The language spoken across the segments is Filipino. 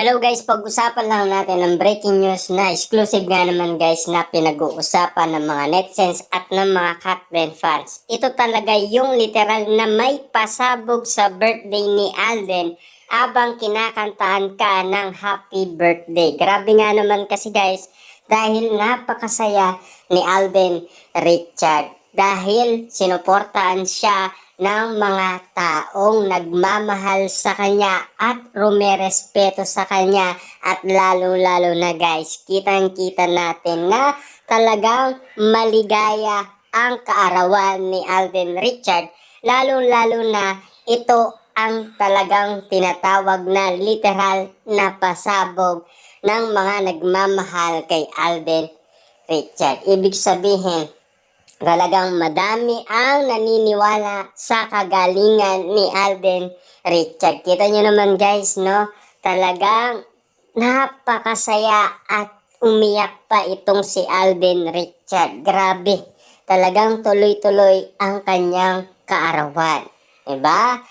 Hello guys, pag-usapan lang natin ang breaking news na exclusive nga naman guys na pinag-uusapan ng mga netizens at ng mga Katlen fans. Ito talaga yung literal na may pasabog sa birthday ni Alden abang kinakantahan ka ng happy birthday. Grabe nga naman kasi guys dahil napakasaya ni Alden Richard. Dahil sinuportaan siya ng mga taong nagmamahal sa kanya at rumerespeto sa kanya at lalo-lalo na guys, kitang-kita natin na talagang maligaya ang kaarawan ni Alden Richard, lalo-lalo na ito ang talagang tinatawag na literal na pasabog ng mga nagmamahal kay Alden Richard. Ibig sabihin, talagang madami ang naniniwala sa kagalingan ni Alden Richard. Kita nyo naman guys, no? Talagang napakasaya at umiyak pa itong si Alden Richard. Grabe. Talagang tuloy-tuloy ang kanyang kaarawan. Diba?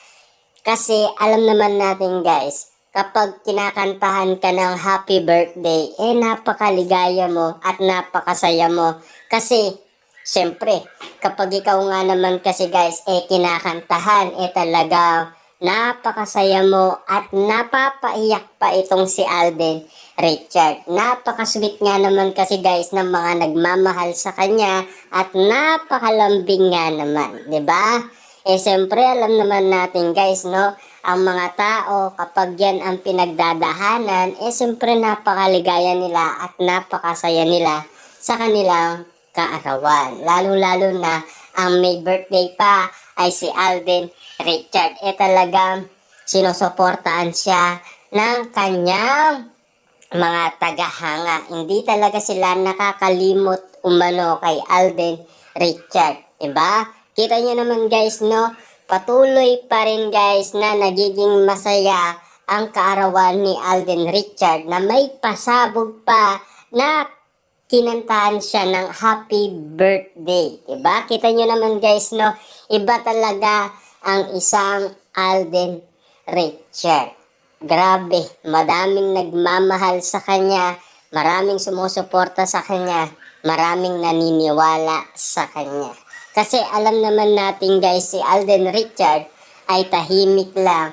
Kasi alam naman natin guys, kapag kinakantahan ka ng happy birthday, napakaligaya mo at napakasaya mo. Kasi siyempre, kapag ikaw nga naman kasi guys, kinakantahan, talagang napakasaya mo at napapaiyak pa itong si Alden Richard. Napakasweet nga naman kasi guys ng mga nagmamahal sa kanya at napakalambing nga naman, 'di ba? Siyempre, alam naman natin guys, no? Ang mga tao, kapag yan ang pinagdadahanan, siyempre napakaligaya nila at napakasaya nila sa kanilang kaarawan. Lalo-lalo na ang may birthday pa ay si Alden Richard. Talagang sinusuportaan siya ng kanyang mga tagahanga. Hindi talaga sila nakakalimot umano kay Alden Richard. Diba? Kita nyo naman guys, no? Patuloy pa rin guys na nagiging masaya ang kaarawan ni Alden Richard na may pasabog pa na kinantahan siya ng happy birthday. Diba? Kita nyo naman guys, no? Iba talaga ang isang Alden Richard. Grabe, madaming nagmamahal sa kanya, maraming sumusuporta sa kanya, maraming naniniwala sa kanya. Kasi alam naman natin guys, si Alden Richard ay tahimik lang.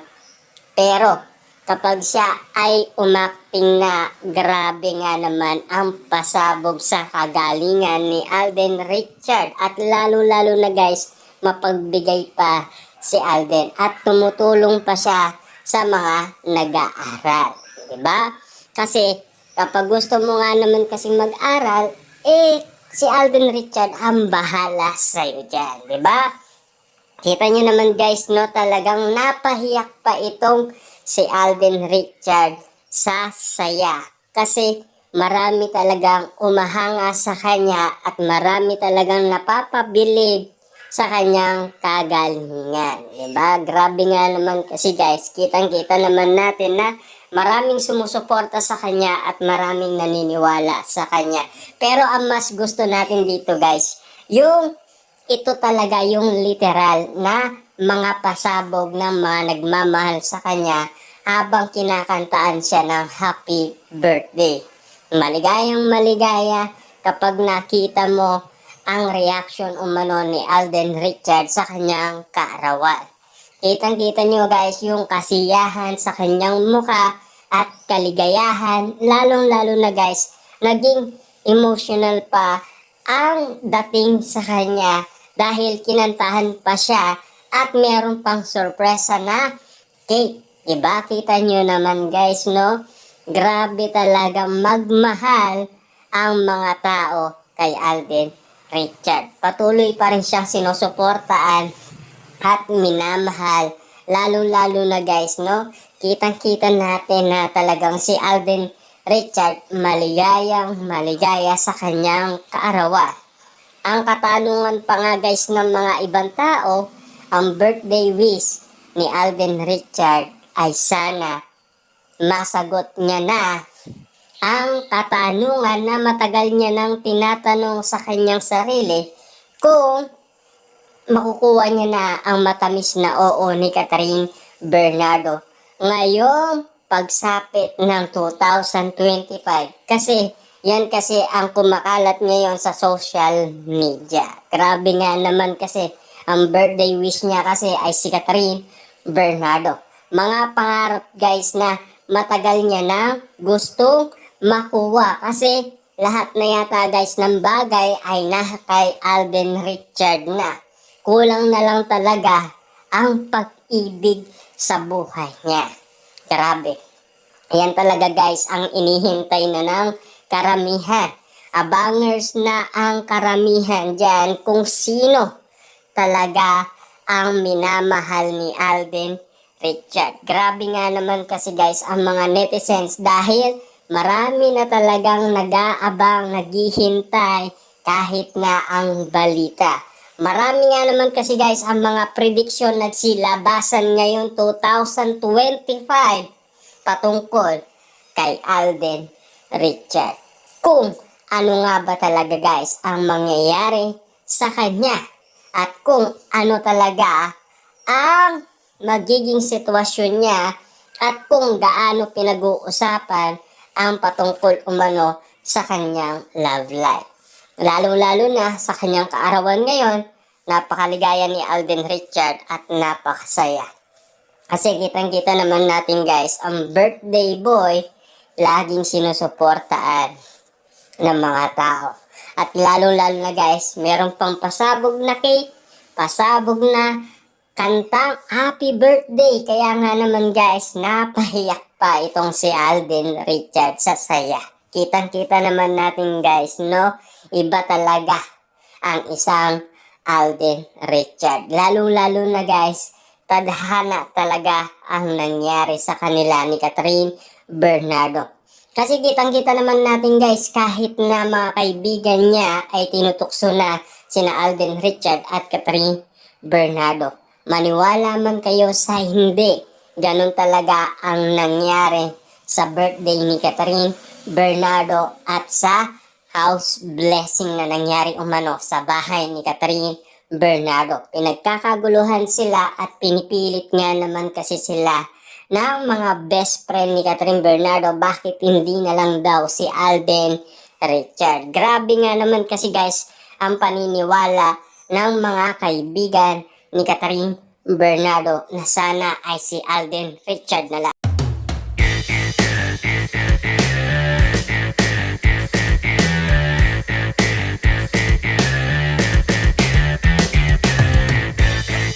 Pero kapag siya ay umakting na, grabe nga naman ang pasabog sa kagalingan ni Alden Richard. At lalo-lalo na guys, mapagbigay pa si Alden at tumutulong pa siya sa mga nag-aaral. Diba? Kasi kapag gusto mo nga naman kasi mag-aral, si Alden Richard ang bahala sa'yo dyan. Diba? Kita nyo naman guys, no? Talagang napahiyak pa itong si Alden Richard sa saya. Kasi marami talagang umahanga sa kanya at marami talagang napapabilib sa kanyang kagalingan. Diba? Grabe nga naman kasi guys, kitang-kita naman natin na maraming sumusuporta sa kanya at maraming naniniwala sa kanya. Pero ang mas gusto natin dito guys, yung ito talaga yung literal na mga pasabog ng mga nagmamahal sa kanya habang kinakantaan siya ng happy birthday. Maligayang maligaya kapag nakita mo ang reaction umano ni Alden Richard sa kanyang kaarawan. Kitang-kita nyo guys yung kasiyahan sa kanyang muka at kaligayahan, lalong-lalo na guys, naging emotional pa ang dating sa kanya dahil kinantahan pa siya at meron pang sorpresa na cake. Diba? Kita nyo naman guys, no? Grabe talaga magmahal ang mga tao kay Alden Richard. Patuloy pa rin siyang sinusuportaan at minamahal. Lalo-lalo na guys, no? Kitang-kita natin na talagang si Alden Richard maligayang maligaya sa kanyang kaarawan. Ang katanungan pa nga guys ng mga ibang tao, ang birthday wish ni Alden Richard ay sana masagot niya na ang katanungan na matagal niya nang tinatanong sa kanyang sarili kung makukuha niya na ang matamis na oo ni Catherine Bernardo. Ngayong pagsapit ng 2025. Kasi yan kasi ang kumakalat ngayon sa social media. Grabe nga naman kasi ang birthday wish niya kasi ay si Catherine Bernardo. Mga pangarap guys na matagal niya na gustong makuha kasi lahat na yata guys ng bagay ay nasa kay Alden Richard na. Kulang na lang talaga ang pag-ibig sa buhay niya. Grabe. Yan talaga guys ang inihintay na ng karamihan. Abangers na ang karamihan dyan kung sino talaga ang minamahal ni Alden Richard. Grabe nga naman kasi guys ang mga netizens dahil marami na talagang nag-aabang, naghihintay kahit na ang balita. Marami nga naman kasi guys ang mga prediction na silabasan ngayon 2025 patungkol kay Alden Richard. Kung ano nga ba talaga guys ang mangyayari sa kanya at kung ano talaga ang magiging sitwasyon niya at kung gaano pinag-uusapan ang patungkol umano sa kanyang love life. Lalo-lalo na sa kanyang kaarawan ngayon, napakaligaya ni Alden Richard at napakasaya. Kasi kitang-kita naman natin guys, ang birthday boy, laging sinusuportaan ng mga tao. At lalo-lalo na guys, meron pang pasabog na cake, pasabog na kantang happy birthday. Kaya nga naman guys, napahiyak pa itong si Alden Richard sa saya. Kitang-kita naman natin guys, no? Iba talaga ang isang Alden Richard. Lalo-lalo na guys, tadhana talaga ang nangyari sa kanila ni Catherine Bernardo. Kasi kitang-kita naman natin guys, kahit na mga kaibigan niya ay tinutukso na sina Alden Richard at Catherine Bernardo. Maniwala man kayo sa hindi, ganun talaga ang nangyari sa birthday ni Catherine Bernardo at sa house blessing na nangyari umano sa bahay ni Catherine Bernardo. Pinagkakaguluhan sila at pinipilit nga naman kasi sila ng mga best friend ni Catherine Bernardo bakit hindi na lang daw si Alden Richard. Grabe nga naman kasi guys ang paniniwala ng mga kaibigan ni Catherine Bernardo na sana ay si Alden Richard na lang.